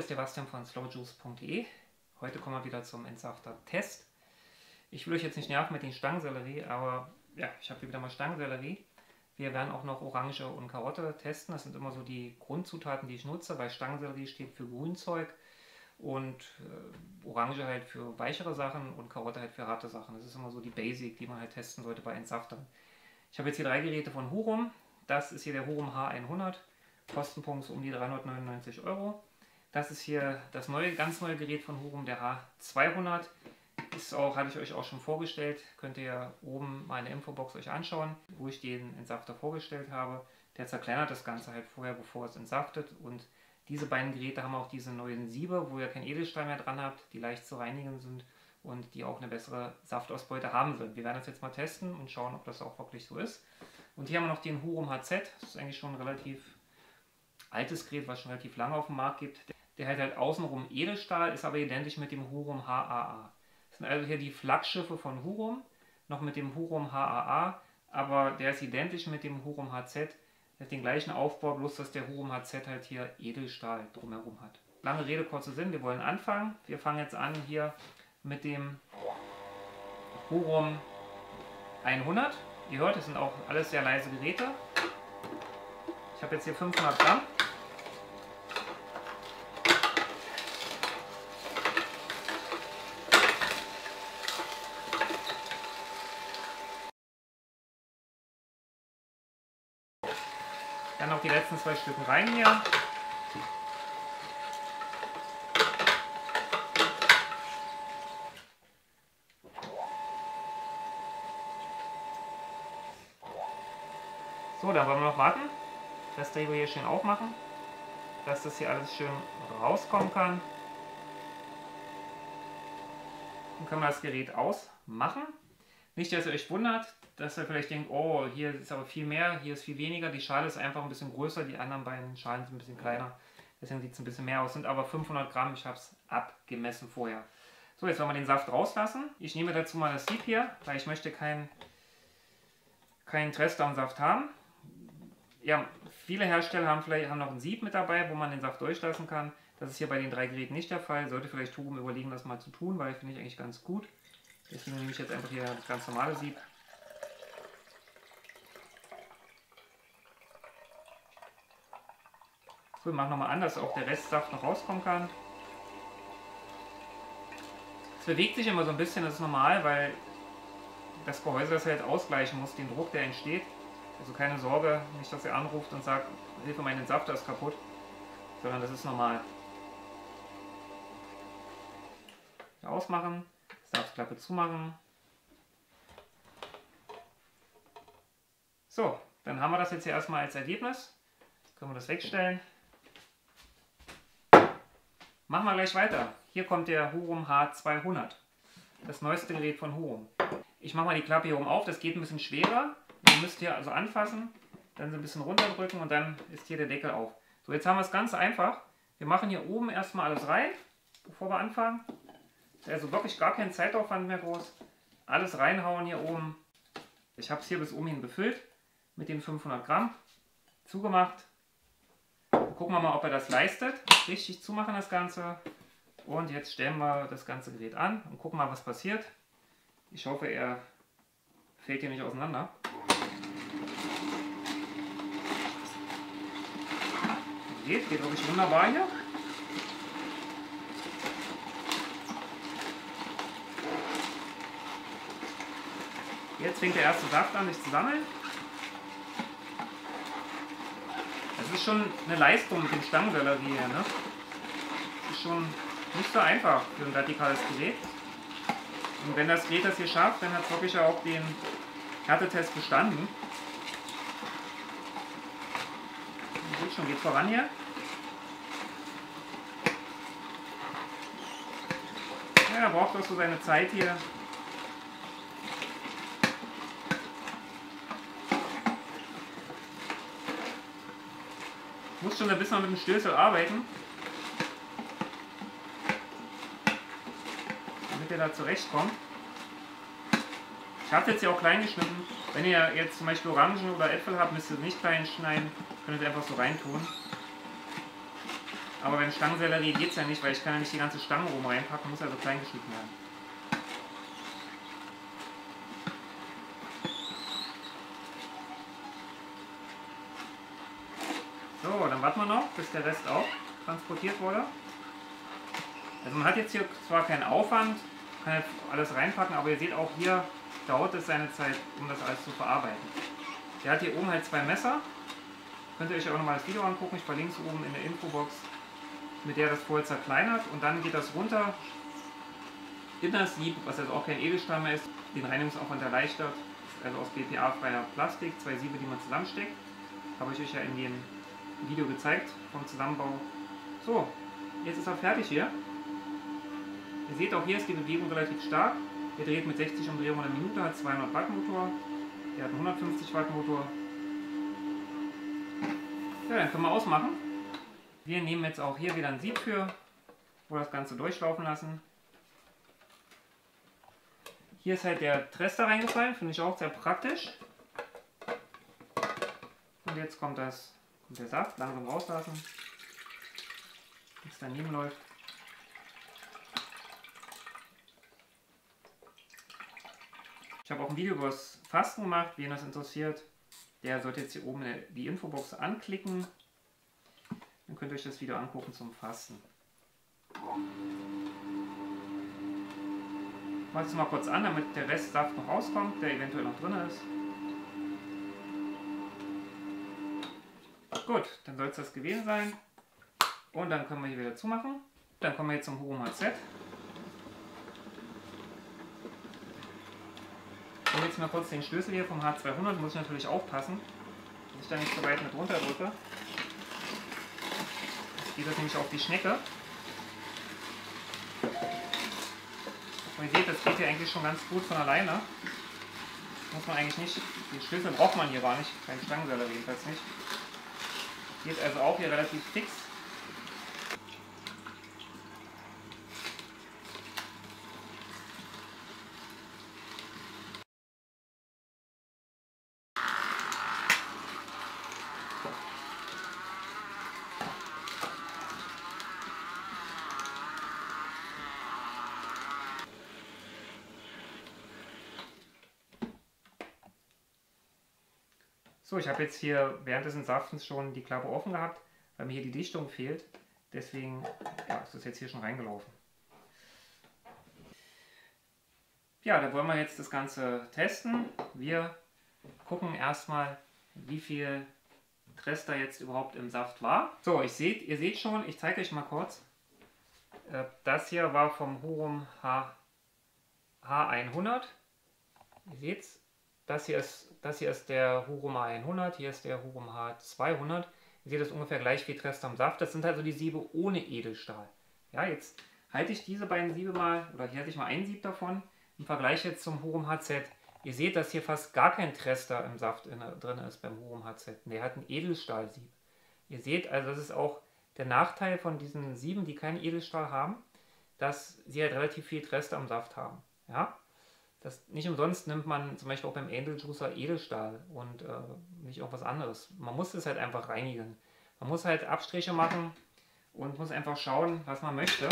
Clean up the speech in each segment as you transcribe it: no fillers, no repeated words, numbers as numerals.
hier ist der Bastian von slowjuice.de. Heute kommen wir wieder zum Entsafter-Test. Ich will euch jetzt nicht nerven mit den Stangensellerie, aber ja, ich habe hier wieder mal Stangensellerie. Wir werden auch noch Orange und Karotte testen. Das sind immer so die Grundzutaten, die ich nutze, weil Stangensellerie steht für Grünzeug und Orange halt für weichere Sachen und Karotte halt für harte Sachen. Das ist immer so die Basic, die man halt testen sollte bei Entsaftern. Ich habe jetzt hier 3 Geräte von Hurum. Das ist hier der Hurum H100. Kostenpunkt um die 399 €. Das ist hier das ganz neue Gerät von Hurum, der H200. Hatte ich euch auch schon vorgestellt. Könnt ihr oben meine Infobox euch anschauen, wo ich den Entsafter vorgestellt habe. Der zerkleinert das Ganze halt vorher, bevor es entsaftet. Und diese beiden Geräte haben auch diese neuen Siebe, wo ihr kein Edelstahl mehr dran habt, die leicht zu reinigen sind und die auch eine bessere Saftausbeute haben sollen. Wir werden das jetzt mal testen und schauen, ob das auch wirklich so ist. Und hier haben wir noch den Hurum HZ. Das ist eigentlich schon ein relativ altes Gerät, was schon relativ lange auf dem Markt gibt. Der hat halt außenrum Edelstahl, ist aber identisch mit dem Hurum HAA. Das sind also hier die Flaggschiffe von Hurum, noch mit dem Hurum HAA, aber der ist identisch mit dem Hurum HZ. Der hat den gleichen Aufbau, bloß dass der Hurum HZ halt hier Edelstahl drumherum hat. Lange Rede, kurzer Sinn, wir wollen anfangen. Wir fangen jetzt an hier mit dem Hurum 100. Ihr hört, das sind auch alles sehr leise Geräte. Ich habe jetzt hier 500 Gramm. Dann noch die letzten 2 Stücken rein hier. So, dann wollen wir noch warten, dass der hier schön aufmachen, dass das hier alles schön rauskommen kann. Dann können wir das Gerät ausmachen. Nicht, dass ihr euch wundert, dass ihr vielleicht denkt, oh, hier ist aber viel mehr, hier ist viel weniger. Die Schale ist einfach ein bisschen größer, die anderen beiden Schalen sind ein bisschen kleiner. Deswegen sieht es ein bisschen mehr aus. Sind aber 500 Gramm, ich habe es abgemessen vorher. So, jetzt wollen wir den Saft rauslassen. Ich nehme dazu mal das Sieb hier, weil ich möchte keinen Pressdown-Saft haben. Ja, viele Hersteller haben noch ein Sieb mit dabei, wo man den Saft durchlassen kann. Das ist hier bei den 3 Geräten nicht der Fall. Sollte vielleicht Hurum überlegen, das mal zu tun, weil finde ich eigentlich ganz gut. Deswegen nehme ich jetzt einfach hier das ganz normale Sieb. So, wir machen nochmal an, dass auch der Restsaft noch rauskommen kann. Es bewegt sich immer so ein bisschen, das ist normal, weil das Gehäuse das halt ausgleichen muss, den Druck, der entsteht. Also keine Sorge, nicht, dass ihr anruft und sagt, Hilfe, mein Entsafter ist kaputt, sondern das ist normal. Ausmachen, Saftklappe zumachen. So, dann haben wir das jetzt hier erstmal als Ergebnis. Können wir das wegstellen. Machen wir gleich weiter. Hier kommt der Hurum H200, das neueste Gerät von Hurum. Ich mache mal die Klappe hier oben auf, das geht ein bisschen schwerer. Ihr müsst hier also anfassen, dann so ein bisschen runterdrücken und dann ist hier der Deckel auf. So, jetzt haben wir es ganz einfach. Wir machen hier oben erstmal alles rein, bevor wir anfangen. Also wirklich gar kein Zeitaufwand mehr groß. Alles reinhauen hier oben. Ich habe es hier bis oben hin befüllt mit den 500 Gramm. Zugemacht. Gucken wir mal, ob er das leistet. Richtig zumachen das Ganze. Und jetzt stellen wir das ganze Gerät an und gucken mal, was passiert. Ich hoffe, er fällt hier nicht auseinander. Geht wirklich wunderbar hier. Jetzt fängt der erste Saft an, sich zu sammeln. Das ist schon eine Leistung mit dem Stangensellerie hier, ne? Das ist schon nicht so einfach für ein vertikales Gerät. Und wenn das Gerät das hier schafft, dann hat es wirklich auch den Härtetest bestanden. Gut, schon geht voran hier. Ja, er braucht auch so seine Zeit hier. Muss schon ein bisschen mit dem Stößel arbeiten, damit ihr da zurechtkommt. Ich habe jetzt hier auch klein geschnitten. Wenn ihr jetzt zum Beispiel Orangen oder Äpfel habt, müsst ihr nicht klein schneiden. Könnt ihr einfach so reintun. Aber beim Stangensellerie geht es ja nicht, weil ich kann ja nicht die ganze Stange oben reinpacken, muss also klein geschnitten werden. So, dann warten wir noch, bis der Rest auch transportiert wurde. Also man hat jetzt hier zwar keinen Aufwand, kann jetzt alles reinpacken, aber ihr seht auch hier, dauert es seine Zeit, um das alles zu verarbeiten. Der hat hier oben halt 2 Messer. Könnt ihr euch auch nochmal das Video angucken, ich verlinke es oben in der Infobox, mit der das vorher zerkleinert. Und dann geht das runter in das Sieb, was also auch kein Edelstahl mehr ist, den Reinigungsaufwand erleichtert. Also aus BPA-freier Plastik, 2 Siebe, die man zusammensteckt. Habe ich euch ja in dem Video gezeigt vom Zusammenbau. So, jetzt ist er fertig hier. Ihr seht auch hier ist die Bewegung relativ stark. Der dreht mit 60 Umdrehungen in der Minute, hat 200 Watt Motor. Der hat einen 150 Watt Motor. Ja, dann können wir ausmachen. Wir nehmen jetzt auch hier wieder ein Sieb für, wo das Ganze durchlaufen lassen. Hier ist halt der Trester reingefallen, finde ich auch sehr praktisch. Und jetzt kommt der Saft, langsam rauslassen, bis daneben läuft. Ich habe auch ein Video über das Fasten gemacht, wen das interessiert. Der sollte jetzt hier oben die Infobox anklicken. Dann könnt ihr euch das Video angucken zum Fasten. Ich mache es mal kurz an, damit der Rest Saft noch rauskommt, der eventuell noch drin ist. Gut, dann soll es das gewesen sein. Und dann können wir hier wieder zumachen. Dann kommen wir jetzt zum Hurum HZ. Ich nehme jetzt mal kurz den Schlüssel hier vom H200, muss ich natürlich aufpassen, dass ich da nicht so weit mit runter drücke. Jetzt geht das nämlich auf die Schnecke. Und ihr seht, das geht hier eigentlich schon ganz gut von alleine. Muss man eigentlich nicht, den Schlüssel braucht man hier gar nicht, keinen Stangensellerie jedenfalls nicht. Geht also auch hier relativ fix. So, ich habe jetzt hier während des Saftens schon die Klappe offen gehabt, weil mir hier die Dichtung fehlt. Deswegen ja, ist das jetzt hier schon reingelaufen. Ja, da wollen wir jetzt das Ganze testen. Wir gucken erstmal, wie viel Trester jetzt überhaupt im Saft war. So, ihr seht schon, ich zeige euch mal kurz. Das hier war vom Hurum H100. Ihr seht's. Das hier ist der Hurum H100, hier ist der Hurum H200. Ihr seht das ungefähr gleich viel Trester am Saft. Das sind also die Siebe ohne Edelstahl. Ja, jetzt halte ich diese beiden Siebe mal, oder hier halte ich mal ein Sieb davon im Vergleich jetzt zum Hurum HZ. Ihr seht, dass hier fast gar kein Trester im Saft drin ist beim Hurum HZ. Der hat ein Edelstahlsieb. Ihr seht, also das ist auch der Nachteil von diesen Sieben, die keinen Edelstahl haben, dass sie halt relativ viel Trester am Saft haben. Ja? Nicht umsonst nimmt man zum Beispiel auch beim Angel Juicer Edelstahl und nicht irgendwas anderes. Man muss es halt einfach reinigen. Man muss halt Abstriche machen und muss einfach schauen, was man möchte.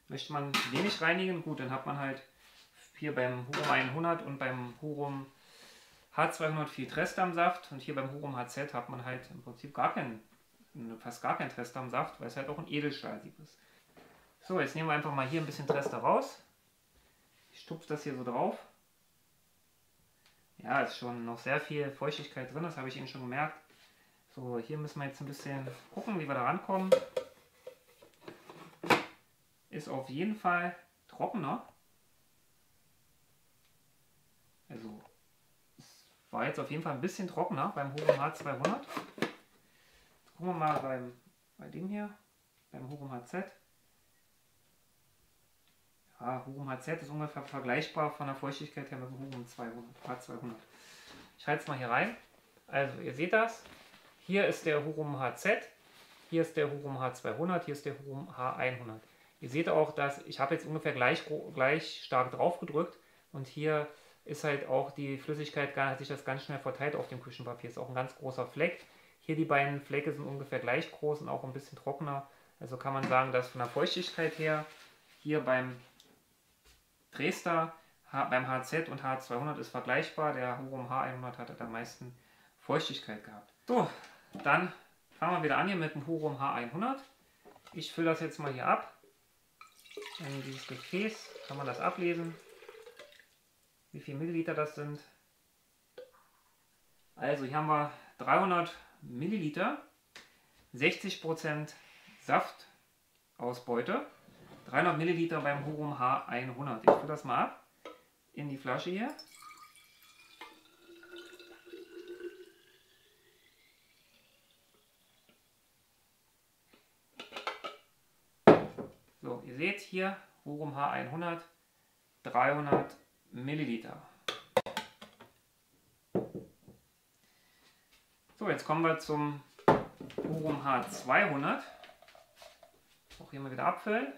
Möchte man wenig reinigen, gut, dann hat man halt hier beim Hurum 100 und beim Hurum H200 viel Trester am Saft und hier beim Hurum HZ hat man halt im Prinzip fast gar kein Trester am Saft, weil es halt auch ein Edelstahlsieb ist. So, jetzt nehmen wir einfach mal hier ein bisschen Trester raus. Ich stupfe das hier so drauf. Ja, ist schon noch sehr viel Feuchtigkeit drin, das habe ich Ihnen schon gemerkt. So, hier müssen wir jetzt ein bisschen gucken, wie wir da rankommen. Ist auf jeden Fall trockener. Also, es war jetzt auf jeden Fall ein bisschen trockener beim Hurum H200. Jetzt gucken wir mal bei dem hier, beim Hurum HZ. Ja, Hurum HZ ist ungefähr vergleichbar von der Feuchtigkeit her mit dem Hurum H200. Ich halte es mal hier rein. Also, ihr seht das. Hier ist der Hurum HZ, hier ist der Hurum H200, hier ist der Hurum H100. Ihr seht auch, dass ich habe jetzt ungefähr gleich stark drauf gedrückt und hier ist halt auch die Flüssigkeit, hat sich das ganz schnell verteilt auf dem Küchenpapier. Ist auch ein ganz großer Fleck. Hier die beiden Flecke sind ungefähr gleich groß und auch ein bisschen trockener. Also kann man sagen, dass von der Feuchtigkeit her hier beim Dresdner, beim HZ und H200 ist vergleichbar. Der Hurum H100 hat am meisten Feuchtigkeit gehabt. So, dann fangen wir wieder an hier mit dem Hurum H100. Ich fülle das jetzt mal hier ab. In dieses Gefäß kann man das ablesen, wie viel Milliliter das sind. Also hier haben wir 300 Milliliter, 60% Saftausbeute, 300 Milliliter beim Hurum H100. Ich fülle das mal ab in die Flasche hier. So, ihr seht hier Hurum H100, 300 Milliliter. So, jetzt kommen wir zum Hurum H200. Auch hier mal wieder abfüllen.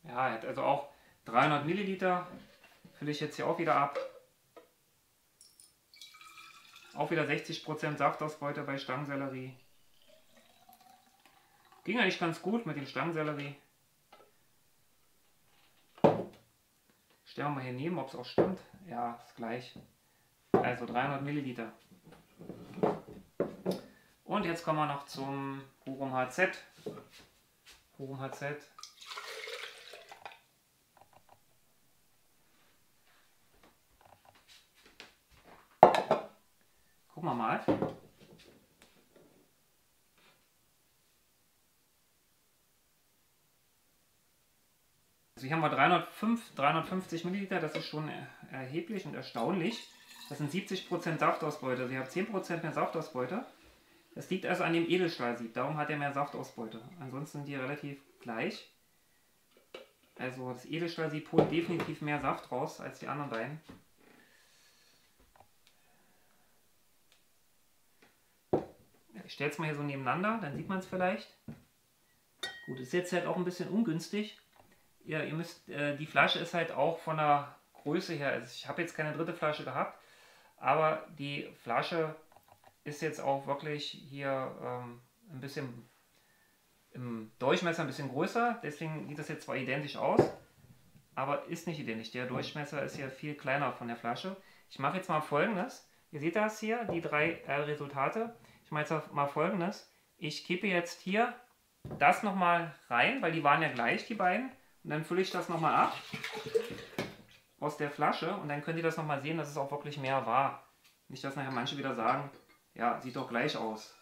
Ja, er hat also auch 300 Milliliter. Fülle ich jetzt hier auch wieder ab. Auch wieder 60% Saftausbeute bei Stangensellerie. Ging eigentlich ganz gut mit dem Stangensellerie. Stellen wir mal hier neben, ob es auch stimmt. Ja, ist gleich. Also 300 Milliliter. Und jetzt kommen wir noch zum Hurum HZ. Hurum HZ. Gucken wir mal. Also hier haben wir 350 Milliliter, das ist schon erheblich und erstaunlich. Das sind 70% Saftausbeute, also ihr habt 10% mehr Saftausbeute. Das liegt also an dem Edelstahlsieb, darum hat er mehr Saftausbeute. Ansonsten sind die relativ gleich. Also das Edelstahlsieb holt definitiv mehr Saft raus als die anderen beiden. Ich stelle es mal hier so nebeneinander, dann sieht man es vielleicht. Gut, ist jetzt halt auch ein bisschen ungünstig. Ja, ihr müsst, die Flasche ist halt auch von der Größe her, also ich habe jetzt keine dritte Flasche gehabt, aber die Flasche ist jetzt auch wirklich hier ein bisschen im Durchmesser ein bisschen größer, deswegen sieht das jetzt zwar identisch aus, aber ist nicht identisch. Der Durchmesser ist ja viel kleiner von der Flasche. Ich mache jetzt mal Folgendes. Ihr seht das hier, die drei Resultate. Ich mache jetzt mal Folgendes. Ich kippe jetzt hier das nochmal rein, weil die waren ja gleich, die beiden. Und dann fülle ich das nochmal ab aus der Flasche und dann könnt ihr das nochmal sehen, dass es auch wirklich mehr war. Nicht, dass nachher manche wieder sagen, ja, sieht doch gleich aus.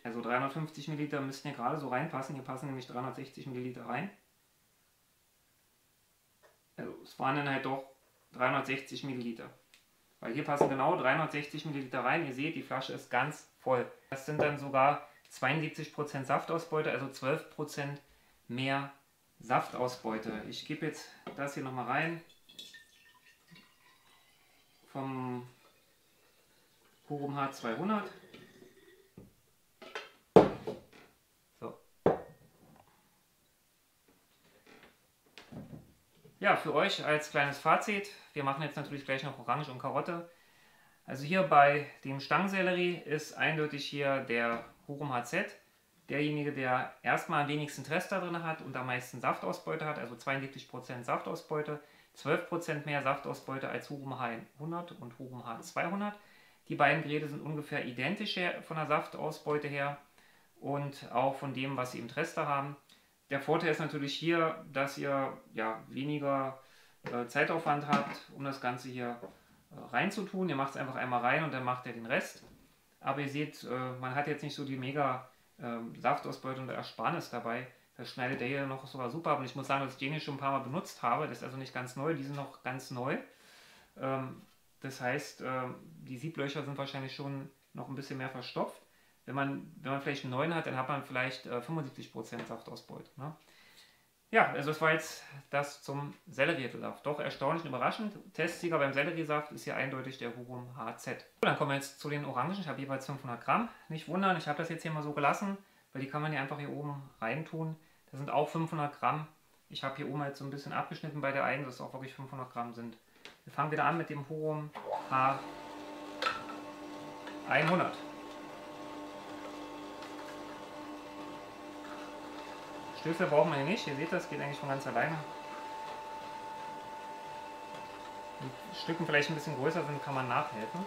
Also 350 Milliliter müssten hier gerade so reinpassen. Hier passen nämlich 360 Milliliter rein. Also es waren dann halt doch 360 Milliliter. Weil hier passen genau 360 Milliliter rein. Ihr seht, die Flasche ist ganz voll. Das sind dann sogar 72% Saftausbeute, also 12% mehr Saftausbeute. Ich gebe jetzt das hier nochmal rein. Vom Hurum H200. So. Ja, für euch als kleines Fazit. Wir machen jetzt natürlich gleich noch Orange und Karotte. Also hier bei dem Stangensellerie ist eindeutig hier der Hurum HZ derjenige, der erstmal am wenigsten Trester drin hat und am meisten Saftausbeute hat, also 72% Saftausbeute, 12% mehr Saftausbeute als Hurum H100 und Hurum H200. Die beiden Geräte sind ungefähr identisch von der Saftausbeute her und auch von dem, was sie im Trester haben. Der Vorteil ist natürlich hier, dass ihr ja, weniger Zeitaufwand habt, um das Ganze hier reinzutun. Ihr macht es einfach einmal rein und dann macht ihr den Rest. Aber ihr seht, man hat jetzt nicht so die mega Saftausbeute und Ersparnis dabei. Das schneidet der hier noch sogar super ab. Und ich muss sagen, dass ich den hier schon ein paar Mal benutzt habe. Das ist also nicht ganz neu, die sind noch ganz neu. Das heißt, die Sieblöcher sind wahrscheinlich schon noch ein bisschen mehr verstopft. Wenn man vielleicht einen neuen hat, dann hat man vielleicht 75% Saftausbeute. Ne? Ja, also das war jetzt das zum Selleriesaft. Doch erstaunlich und überraschend. Testsieger beim Selleriesaft ist hier eindeutig der Hurum HZ. Dann kommen wir jetzt zu den Orangen. Ich habe jeweils 500 Gramm. Nicht wundern, ich habe das jetzt hier mal so gelassen, weil die kann man ja einfach hier oben reintun. Da sind auch 500 Gramm. Ich habe hier oben jetzt so ein bisschen abgeschnitten bei der einen, dass es auch wirklich 500 Gramm sind. Wir fangen wieder an mit dem Hurum H100. Stößel brauchen wir hier nicht, ihr seht das, geht eigentlich von ganz alleine. Wenn die Stücken vielleicht ein bisschen größer sind, kann man nachhelfen.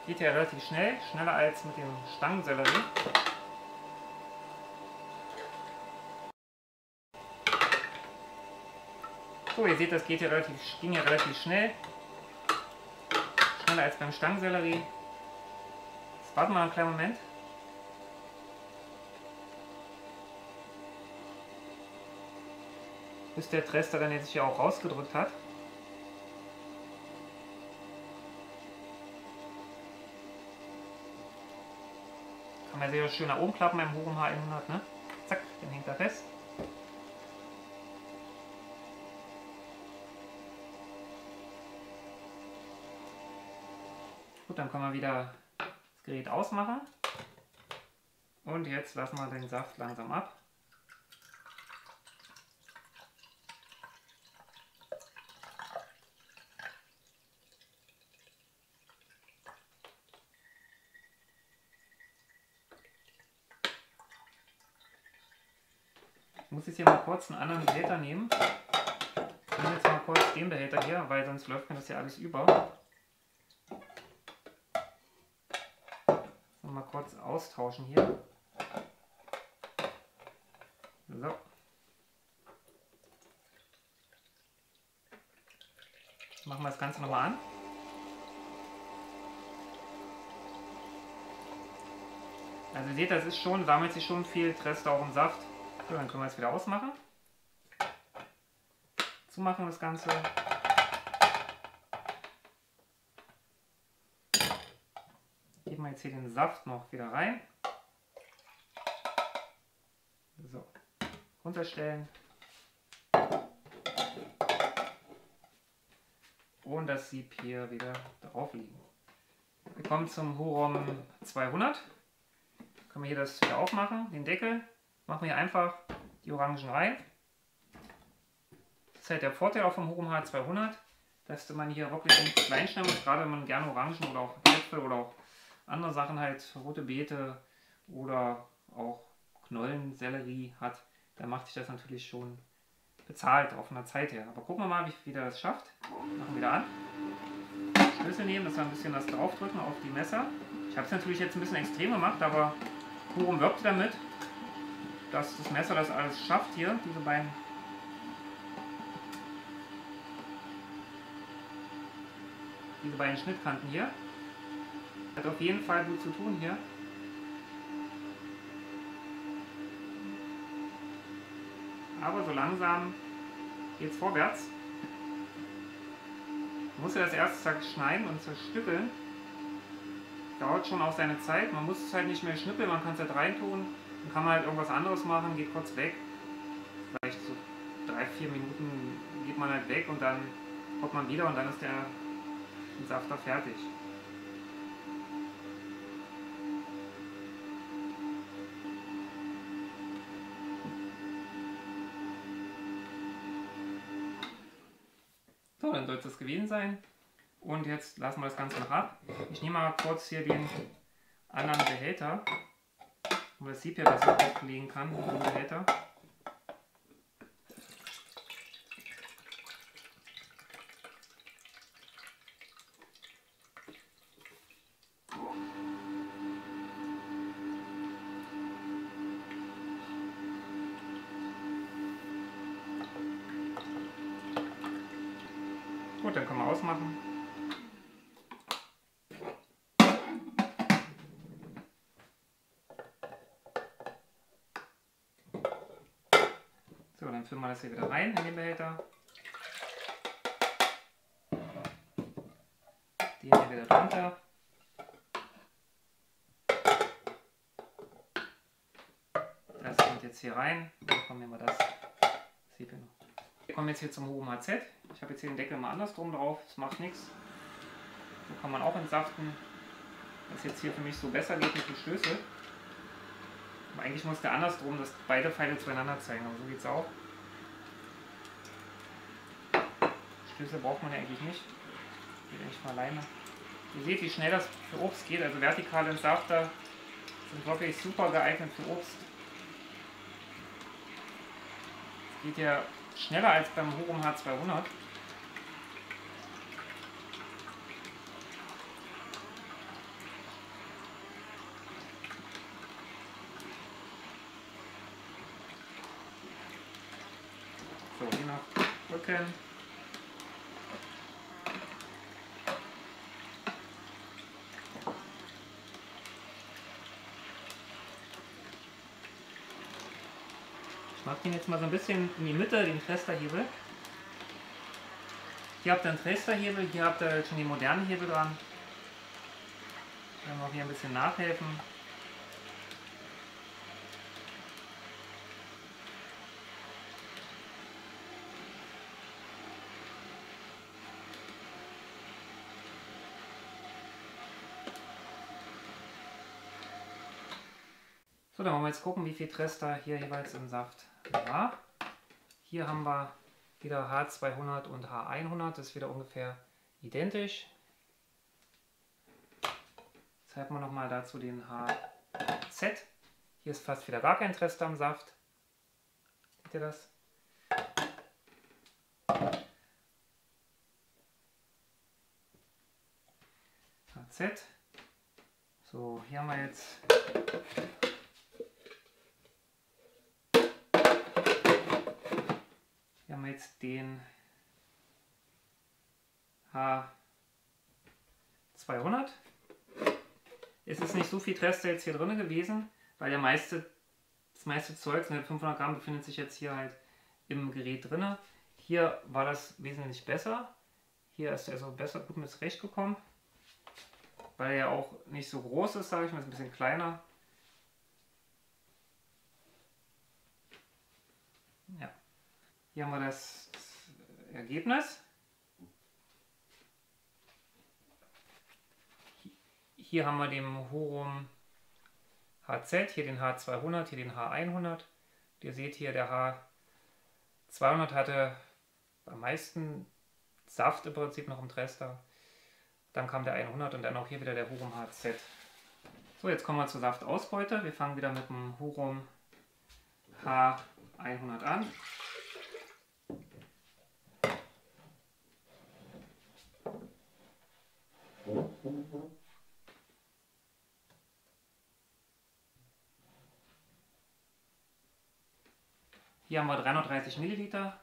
Geht ja relativ schnell, schneller als mit dem Stangensellerie. So, ihr seht, das ging ja relativ schnell. Schneller als beim Stangensellerie. Jetzt warten wir mal einen kleinen Moment. Bis der Trester dann jetzt hier auch rausgedrückt hat. Kann man sehr schön nach oben klappen beim Hurum H100, ne? Zack, dann hängt er fest. Gut, dann können wir wieder das Gerät ausmachen. Und jetzt lassen wir den Saft langsam ab. Ich muss jetzt hier mal kurz einen anderen Behälter nehmen. Ich nehme jetzt mal kurz den Behälter hier, weil sonst läuft mir das ja alles über. Mal kurz austauschen hier. So. Machen wir das Ganze nochmal an. Also ihr seht, das ist schon, sammelt sich schon viel Trester auch im Saft. So, dann können wir es wieder ausmachen. Zumachen das Ganze. Geben wir jetzt hier den Saft noch wieder rein. So, runterstellen. Und das Sieb hier wieder drauf liegen. Wir kommen zum Hurum 200. Können wir hier das wieder aufmachen, den Deckel. Machen wir hier einfach die Orangen rein. Das ist halt der Vorteil auch vom Hurum H200, dass man hier wirklich nicht klein schneiden muss, gerade wenn man gerne Orangen oder auch Äpfel oder auch andere Sachen halt, rote Beete oder auch Knollensellerie hat, dann macht sich das natürlich schon bezahlt, auch von der Zeit her. Aber gucken wir mal, wie der das schafft. Machen wir wieder an. Schlüssel nehmen, dass wir ein bisschen was draufdrücken auf die Messer. Ich habe es natürlich jetzt ein bisschen extrem gemacht, aber Hurum wirbt damit, dass das Messer das alles schafft hier, diese beiden Schnittkanten hier. Hat auf jeden Fall gut zu tun hier. Aber so langsam geht es vorwärts. Man muss ja das erste schneiden und zerstückeln. Dauert schon auch seine Zeit. Man muss es halt nicht mehr schnippeln, man kann es halt reintun. Dann kann man halt irgendwas anderes machen, geht kurz weg. Vielleicht so 3-4 Minuten geht man halt weg und dann kommt man wieder und dann ist der Safter fertig. So, dann soll es das gewesen sein. Und jetzt lassen wir das Ganze noch ab. Ich nehme mal kurz hier den anderen Behälter, wo das Sieb hier besser auflegen kann, den Behälter. Gut, dann können wir ausmachen. So, dann füllen wir das hier wieder rein in den Behälter. Den hier wieder drunter. Das kommt jetzt hier rein. Dann kommen wir das Sieb hier noch. Wir kommen jetzt hier zum Hurum HZ. Ich habe jetzt hier den Deckel mal andersrum drauf, das macht nichts. So kann man auch entsaften. Was jetzt hier für mich so besser geht mit dem Stößel. Aber eigentlich muss der andersrum, dass beide Pfeile zueinander zeigen, aber so geht es auch. Stöße braucht man ja eigentlich nicht. Geht eigentlich von alleine. Ihr seht, wie schnell das für Obst geht. Also vertikale Entsafter sind wirklich super geeignet für Obst. Es geht ja schneller als beim Hurum H200. So, hier noch drücken. Ich mache den jetzt mal so ein bisschen in die Mitte, den Tresterhebel. Hier habt ihr einen Tresterhebel, hier habt ihr schon die modernen Hebel dran. Dann noch hier ein bisschen nachhelfen. So, dann wollen wir jetzt gucken, wie viel Trester hier jeweils im Saft war. Hier haben wir wieder H200 und H100, das ist wieder ungefähr identisch. Jetzt halten wir nochmal dazu den HZ. Hier ist fast wieder gar kein Trester im Saft. Seht ihr das? HZ. So, hier haben wir jetzt den H200. Es ist nicht so viel Trester jetzt hier drin gewesen, weil das meiste Zeug, 500 Gramm, befindet sich jetzt hier halt im Gerät drin. Hier war das wesentlich besser. Hier ist er so besser gut mit zurechtgekommen, weil er auch nicht so groß ist, sage ich mal, ist ein bisschen kleiner. Ja. Hier haben wir das Ergebnis. Hier haben wir den Hurum HZ, hier den H200, hier den H100. Ihr seht hier, der H200 hatte am meisten Saft im Prinzip noch im Trester. Dann kam der 100 und dann auch hier wieder der Hurum HZ. So, jetzt kommen wir zur Saftausbeute. Wir fangen wieder mit dem Hurum H100 an. Hier haben wir 330 Milliliter,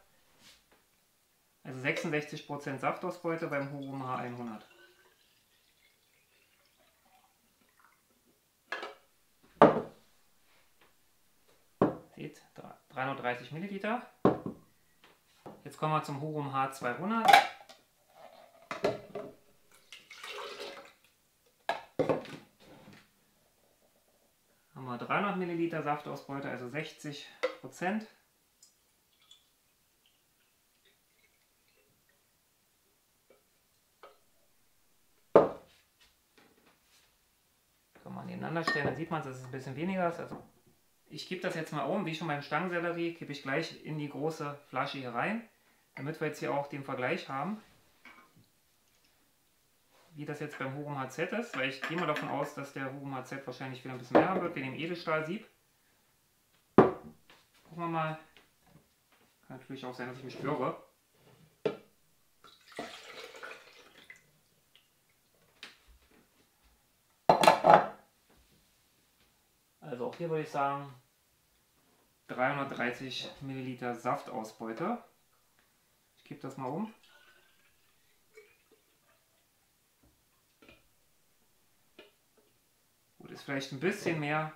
also 66% Saftausbeute beim Hurum H100. Seht, 330 Milliliter. Jetzt kommen wir zum Hurum H200. Haben wir 300 Milliliter Saftausbeute, also 60%. Kann man nebeneinander stellen, dann sieht man, dass es ein bisschen weniger ist. Also ich gebe das jetzt mal um, wie schon beim Stangensellerie, gebe ich gleich in die große Flasche hier rein, damit wir jetzt hier auch den Vergleich haben, wie das jetzt beim Hurum HZ ist, weil ich gehe mal davon aus, dass der Hurum HZ wahrscheinlich wieder ein bisschen mehr haben wird, wegen dem Edelstahlsieb. Gucken wir mal. Kann natürlich auch sein, dass ich mich irre. Also auch hier würde ich sagen 330 Milliliter Saftausbeute. Ich gebe das mal um. Gut, ist vielleicht ein bisschen mehr.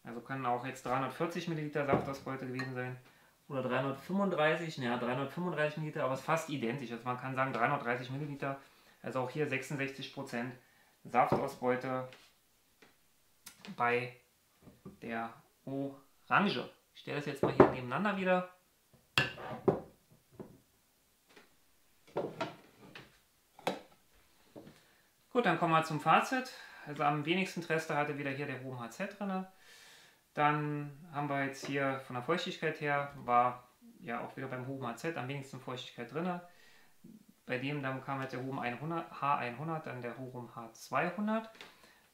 Also können auch jetzt 340 Milliliter Saftausbeute gewesen sein. Oder 335, naja 335 Milliliter, aber es ist fast identisch. Also man kann sagen 330 Milliliter. Also auch hier 66% Saftausbeute bei der Orange. Ich stelle das jetzt mal hier nebeneinander wieder. Gut, dann kommen wir zum Fazit. Also am wenigsten Trester hatte wieder hier der Hurum HZ drin. Dann haben wir jetzt hier von der Feuchtigkeit her, war ja auch wieder beim Hurum HZ am wenigsten Feuchtigkeit drin. Bei dem dann kam halt der Hurum H100, dann der Hurum H200.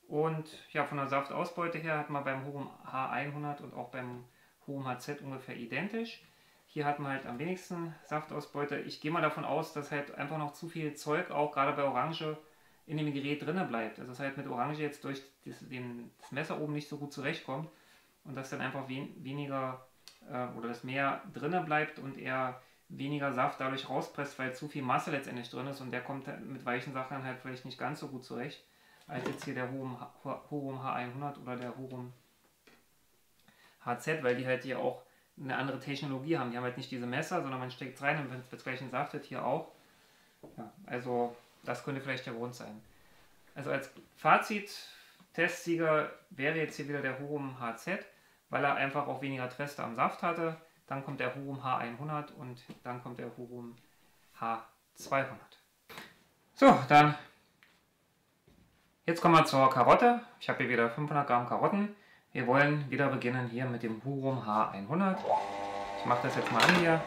Und ja, von der Saftausbeute her hat man beim Hurum H100 und auch beim Hurum HZ ungefähr identisch. Hier hat man halt am wenigsten Saftausbeute. Ich gehe mal davon aus, dass halt einfach noch zu viel Zeug, auch gerade bei Orange, in dem Gerät drin bleibt. Also dass halt mit Orange jetzt durch das Messer oben nicht so gut zurechtkommt und dass dann einfach weniger oder das mehr drin bleibt und eher weniger Saft dadurch rauspresst, weil zu viel Masse letztendlich drin ist und der kommt mit weichen Sachen halt vielleicht nicht ganz so gut zurecht als jetzt hier der Hurum H100 oder der Hurum HZ, weil die halt hier auch eine andere Technologie haben. Die haben halt nicht diese Messer, sondern man steckt es rein und wenn es gleich entsaftet, hier auch. Ja, also das könnte vielleicht der Grund sein. Also als Fazit, Testsieger wäre jetzt hier wieder der Hurum HZ, weil er einfach auch weniger Treste am Saft hatte. Dann kommt der Hurum H100 und dann kommt der Hurum H200. So, dann jetzt kommen wir zur Karotte. Ich habe hier wieder 500 Gramm Karotten. Wir wollen wieder beginnen hier mit dem Hurum H100. Ich mache das jetzt mal an hier.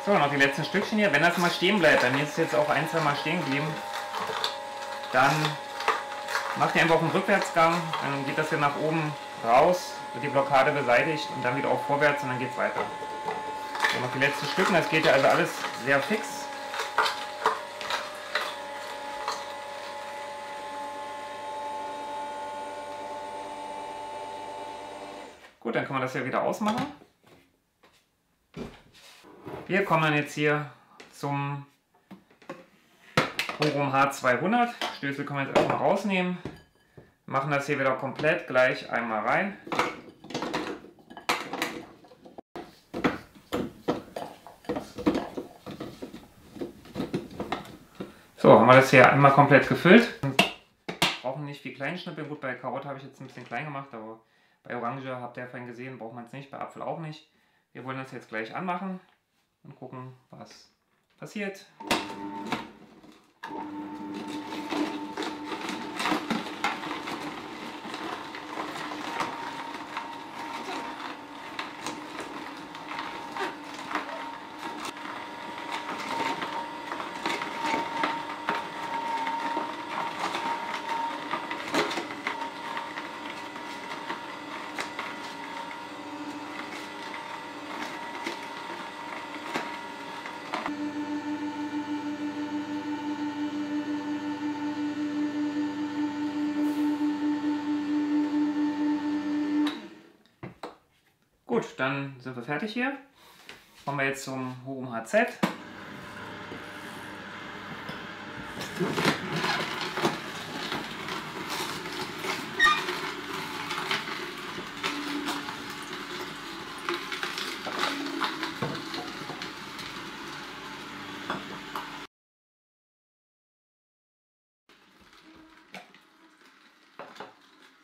So, noch die letzten Stückchen hier. Wenn das mal stehen bleibt, bei mir ist es jetzt auch ein, zwei Mal stehen geblieben, dann macht ihr einfach einen Rückwärtsgang, dann geht das hier nach oben raus, wird die Blockade beseitigt und dann wieder auch vorwärts und dann geht es weiter. So, noch die letzten Stücken, das geht ja also alles sehr fix. Gut, dann kann man das ja wieder ausmachen. Wir kommen dann jetzt hier zum Hurum H200. Stößel können wir jetzt erstmal rausnehmen. Machen das hier wieder komplett gleich einmal rein. So, haben wir das hier einmal komplett gefüllt. Wir brauchen nicht viel Kleinschnippel. Gut, bei Karotte habe ich jetzt ein bisschen klein gemacht, aber bei Orange, habt ihr ja vorhin gesehen, braucht man es nicht, bei Apfel auch nicht. Wir wollen das jetzt gleich anmachen und gucken, was passiert. Gut, dann sind wir fertig hier. Kommen wir jetzt zum Hurum HZ.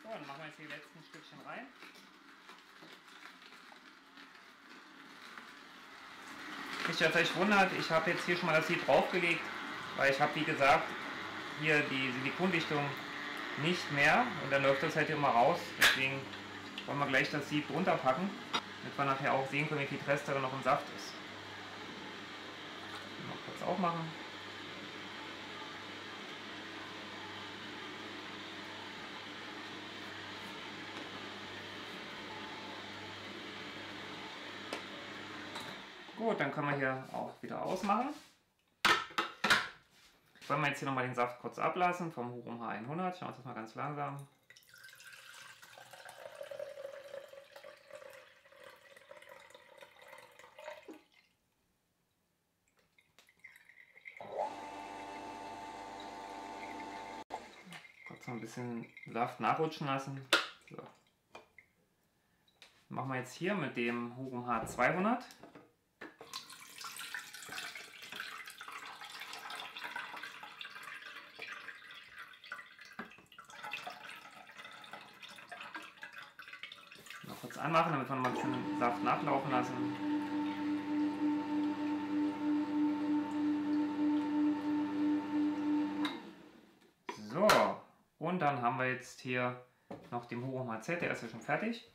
So, dann machen wir jetzt die letzten Stückchen rein. Nicht, dass ihr euch wundert, ich habe jetzt hier schon mal das Sieb draufgelegt, weil ich habe, wie gesagt, hier die Silikondichtung nicht mehr und dann läuft das halt immer raus. Deswegen wollen wir gleich das Sieb drunter packen, damit wir nachher auch sehen können, wie viel Rest da noch im Saft ist. Mal kurz aufmachen. Gut, dann können wir hier auch wieder ausmachen. Wollen wir jetzt hier nochmal den Saft kurz ablassen vom Hurum H100. Schauen wir uns das mal ganz langsam. Kurz noch ein bisschen Saft nachrutschen lassen. So. Machen wir jetzt hier mit dem Hurum H200. anmachen, damit wir noch mal ein bisschen Saft nachlaufen lassen. So, und dann haben wir jetzt hier noch den Hurum HZ, der ist ja schon fertig.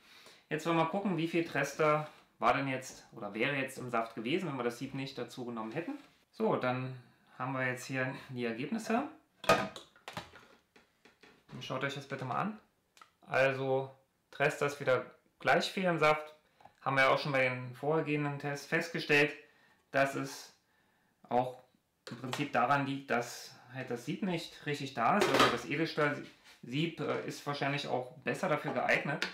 Jetzt wollen wir mal gucken, wie viel Trester war denn jetzt oder wäre jetzt im Saft gewesen, wenn wir das Sieb nicht dazu genommen hätten. So, dann haben wir jetzt hier die Ergebnisse. Und schaut euch das bitte mal an. Also Trester ist wieder gleich viel im Saft. Haben wir ja auch schon bei den vorhergehenden Tests festgestellt, dass es auch im Prinzip daran liegt, dass halt das Sieb nicht richtig da ist. Also das Edelstahl-Sieb ist wahrscheinlich auch besser dafür geeignet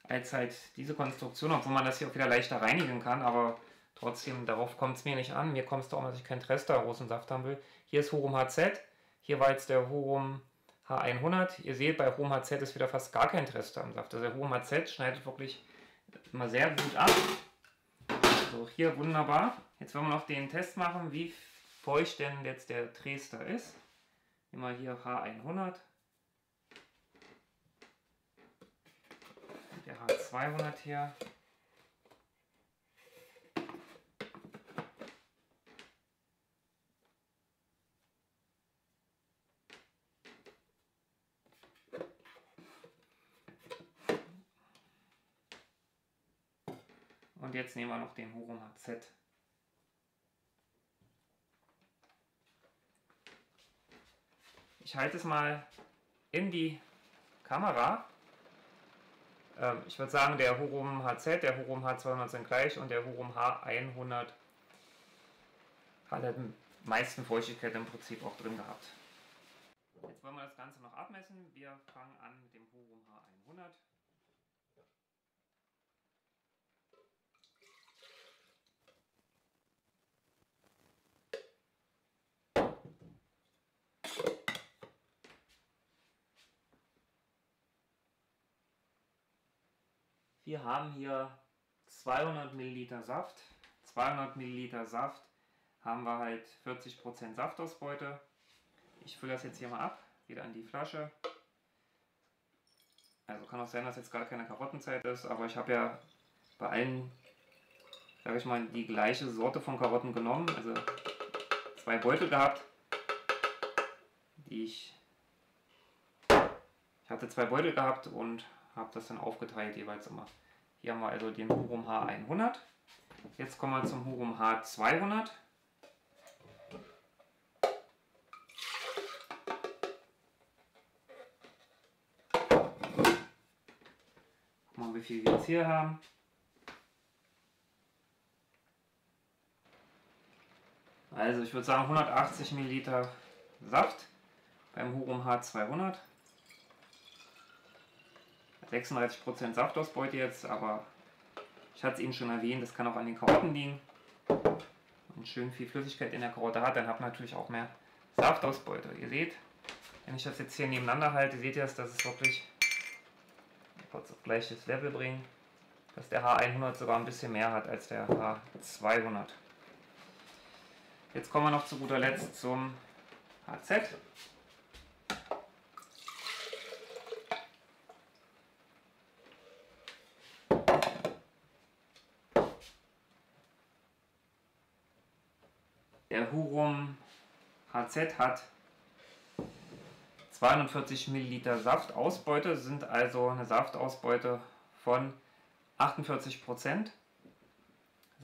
als halt diese Konstruktion, obwohl man das hier auch wieder leichter reinigen kann, aber trotzdem, darauf kommt es mir nicht an. Mir kommt es darum, dass ich keinen Trester großen Saft haben will. Hier ist Hurum HZ, hier war jetzt der Hurum H100. Ihr seht, bei Hurum HZ ist wieder fast gar kein Trester im Saft. Also der Hurum HZ schneidet wirklich immer sehr gut ab. So, hier wunderbar. Jetzt wollen wir noch den Test machen, wie feucht denn jetzt der Trester ist. Nehmen wir hier H100. Der H200 hier. Und jetzt nehmen wir noch den Hurum HZ. Ich halte es mal in die Kamera. Ich würde sagen, der Hurum HZ, der Hurum H200 sind gleich und der Hurum H100 hat halt die meisten Feuchtigkeit im Prinzip auch drin gehabt. Jetzt wollen wir das Ganze noch abmessen. Wir fangen an mit dem Hurum H100. Wir haben hier 200 Milliliter Saft. 200 Milliliter Saft haben wir halt 40% Saftausbeute. Ich fülle das jetzt hier mal ab, wieder in die Flasche. Also kann auch sein, dass jetzt gar keine Karottenzeit ist, aber ich habe ja bei allen, sage ich mal, die gleiche Sorte von Karotten genommen. Also 2 Beutel gehabt, ich hatte 2 Beutel gehabt und habe das dann aufgeteilt jeweils immer. Hier haben wir also den Hurum H100. Jetzt kommen wir zum Hurum H200. Gucken wir mal, wie viel wir jetzt hier haben. Also ich würde sagen 180 Milliliter Saft beim Hurum H200. 36% Saftausbeute jetzt, aber ich hatte es eben schon erwähnt, das kann auch an den Karotten liegen. Und schön viel Flüssigkeit in der Karotte hat, dann habt ihr natürlich auch mehr Saftausbeute. Ihr seht, wenn ich das jetzt hier nebeneinander halte, seht ihr, dass es wirklich kurz auf gleiches Level bringen, dass der H100 sogar ein bisschen mehr hat als der H200. Jetzt kommen wir noch zu guter Letzt zum HZ. Der Hurum HZ hat 240 Milliliter Saftausbeute, sind also eine Saftausbeute von 48%, also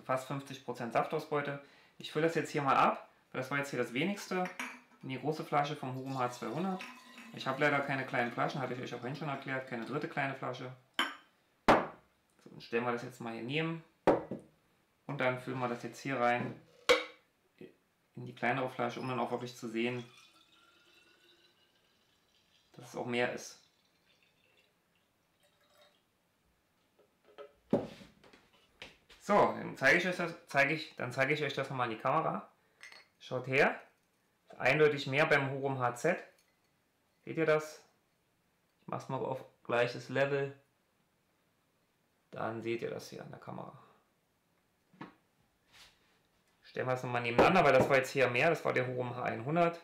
fast 50% Saftausbeute. Ich fülle das jetzt hier mal ab, weil das war jetzt hier das wenigste, in die große Flasche vom Hurum H200. Ich habe leider keine kleinen Flaschen, hatte ich euch auch vorhin schon erklärt, keine dritte kleine Flasche. So, dann stellen wir das jetzt mal hier neben und dann füllen wir das jetzt hier rein in die kleinere Flasche, um dann auch wirklich zu sehen, dass es auch mehr ist. So, dann zeige ich euch das nochmal in die Kamera. Schaut her, eindeutig mehr beim Hurum HZ. Seht ihr das? Ich mache es mal auf gleiches Level. Dann seht ihr das hier an der Kamera. Stellen wir es nochmal nebeneinander, weil das war jetzt hier mehr. Das war der Hurum H100.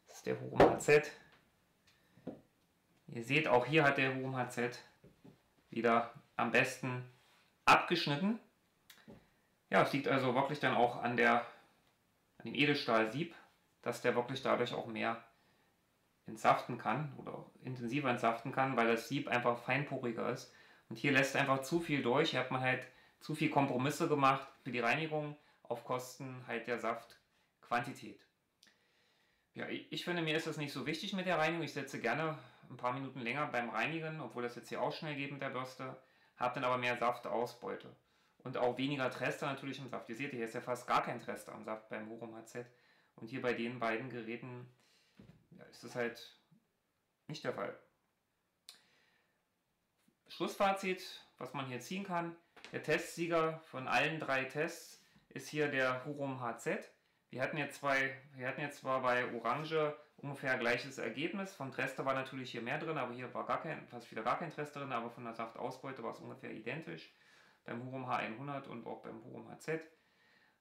Das ist der Hurum HZ. Ihr seht, auch hier hat der Hurum HZ wieder am besten abgeschnitten. Ja, es liegt also wirklich dann auch an dem Edelstahlsieb, dass der wirklich dadurch auch mehr entsaften kann oder auch intensiver entsaften kann, weil das Sieb einfach feinporiger ist. Und hier lässt einfach zu viel durch. Hier hat man halt zu viel Kompromisse gemacht für die Reinigung auf Kosten halt der Saftquantität. Ja, ich finde, mir ist das nicht so wichtig mit der Reinigung. Ich setze gerne ein paar Minuten länger beim Reinigen, obwohl das jetzt hier auch schnell geht mit der Bürste. Habe dann aber mehr Saftausbeute. Und auch weniger Trester natürlich im Saft. Ihr seht, hier ist ja fast gar kein Trester am Saft beim Hurum HZ. Und hier bei den beiden Geräten ja, ist das halt nicht der Fall. Schlussfazit, was man hier ziehen kann. Der Testsieger von allen 3 Tests ist hier der Hurum HZ. Wir hatten jetzt zwar bei Orange ungefähr gleiches Ergebnis. Vom Trester war natürlich hier mehr drin, aber hier war fast wieder gar kein Trester drin, aber von der Saftausbeute war es ungefähr identisch. Beim Hurum H100 und auch beim Hurum HZ.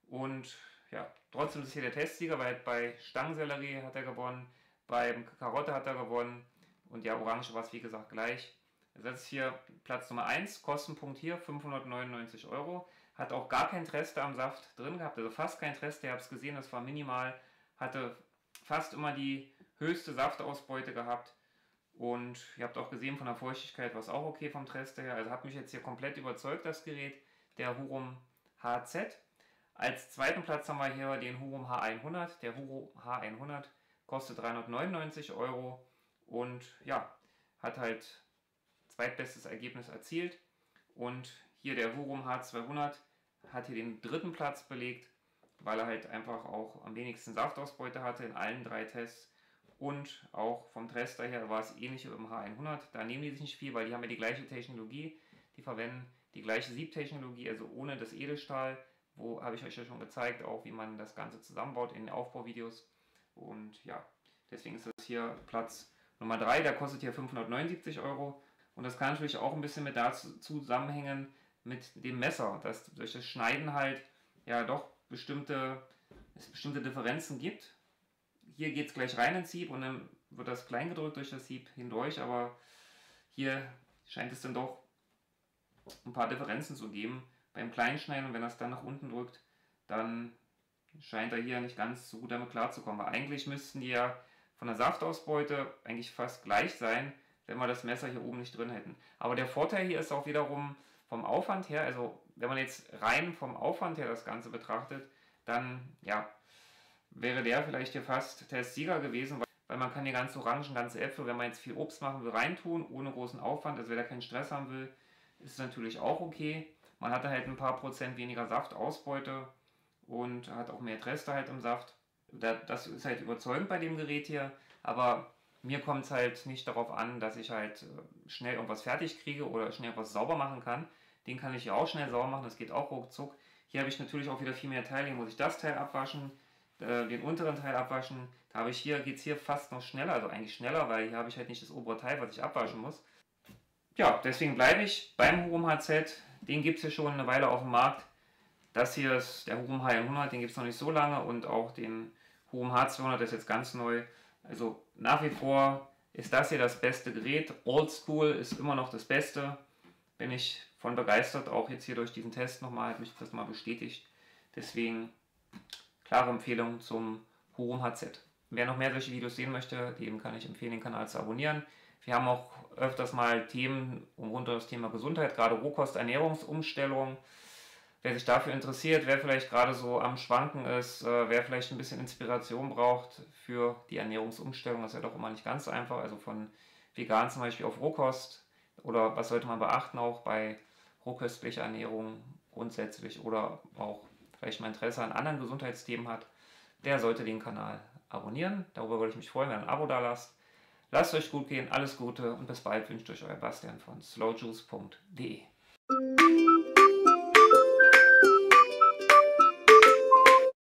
Und ja, trotzdem ist hier der Testsieger, weil bei Stangensellerie hat er gewonnen, beim Karotte hat er gewonnen und ja, Orange war es wie gesagt gleich. Das ist hier Platz Nummer 1, Kostenpunkt hier 599 €. Hat auch gar kein Trester am Saft drin gehabt, also fast kein Trester, ihr habt es gesehen, das war minimal. Hatte fast immer die höchste Saftausbeute gehabt. Und ihr habt auch gesehen, von der Feuchtigkeit war es auch okay vom Trester her. Also hat mich jetzt hier komplett überzeugt, das Gerät, der Hurum HZ. Als zweiten Platz haben wir hier den Hurum H100. Der Hurum H100 kostet 399 € und ja, hat halt zweitbestes Ergebnis erzielt. Und hier der Hurum H200 hat hier den 3. Platz belegt, weil er halt einfach auch am wenigsten Saftausbeute hatte in allen 3 Tests. Und auch vom Trester her war es ähnlich wie im H100. Da nehmen die sich nicht viel, weil die haben ja die gleiche Technologie. Die verwenden die gleiche Siebtechnologie, also ohne das Edelstahl. Wo habe ich euch ja schon gezeigt, auch wie man das Ganze zusammenbaut in den Aufbauvideos. Und ja, deswegen ist das hier Platz Nummer 3. Der kostet hier 579 €. Und das kann natürlich auch ein bisschen mit dazu zusammenhängen mit dem Messer, dass durch das Schneiden halt ja doch bestimmte Differenzen gibt. Hier geht es gleich rein ins Sieb und dann wird das klein gedrückt durch das Sieb hindurch, aber hier scheint es dann doch ein paar Differenzen zu geben beim Kleinschneiden, und wenn das dann nach unten drückt, dann scheint er hier nicht ganz so gut damit klarzukommen, weil eigentlich müssten die ja von der Saftausbeute eigentlich fast gleich sein, wenn wir das Messer hier oben nicht drin hätten. Aber der Vorteil hier ist auch wiederum vom Aufwand her, also wenn man jetzt rein vom Aufwand her das Ganze betrachtet, dann ja, wäre der vielleicht hier fast Testsieger gewesen, weil man kann die ganzen Orangen, ganze Äpfel, wenn man jetzt viel Obst machen will, reintun, ohne großen Aufwand, also wer da keinen Stress haben will, ist es natürlich auch okay. Man hat halt ein paar Prozent weniger Saftausbeute und hat auch mehr Trester halt im Saft. Das ist halt überzeugend bei dem Gerät hier, aber mir kommt es halt nicht darauf an, dass ich halt schnell irgendwas fertig kriege oder schnell was sauber machen kann. Den kann ich ja auch schnell sauber machen, das geht auch ruckzuck. Hier habe ich natürlich auch wieder viel mehr Teile, hier muss ich das Teil abwaschen, den unteren Teil abwaschen. Da geht es hier fast noch schneller, also eigentlich schneller, weil hier habe ich halt nicht das obere Teil, was ich abwaschen muss. Ja, deswegen bleibe ich beim Hurum HZ. Den gibt es hier schon eine Weile auf dem Markt. Das hier ist der Hurum H100, den gibt es noch nicht so lange, und auch den Hurum H200, der ist jetzt ganz neu. Also nach wie vor ist das hier das beste Gerät. Oldschool ist immer noch das Beste. Bin ich von begeistert, auch jetzt hier durch diesen Test nochmal, hat mich das mal bestätigt. Deswegen klare Empfehlung zum Hurum HZ. Wer noch mehr solche Videos sehen möchte, dem kann ich empfehlen, den Kanal zu abonnieren. Wir haben auch öfters mal Themen rund um das Thema Gesundheit, gerade Rohkost, Ernährungsumstellung. Wer sich dafür interessiert, wer vielleicht gerade so am Schwanken ist, wer vielleicht ein bisschen Inspiration braucht für die Ernährungsumstellung, das ist ja doch immer nicht ganz so einfach, also von vegan zum Beispiel auf Rohkost, oder was sollte man beachten auch bei rohköstlicher Ernährung grundsätzlich, oder auch vielleicht mal Interesse an anderen Gesundheitsthemen hat, der sollte den Kanal abonnieren. Darüber würde ich mich freuen, wenn ihr ein Abo da lasst. Lasst euch gut gehen, alles Gute und bis bald wünscht euch euer Bastian von slowjuice.de.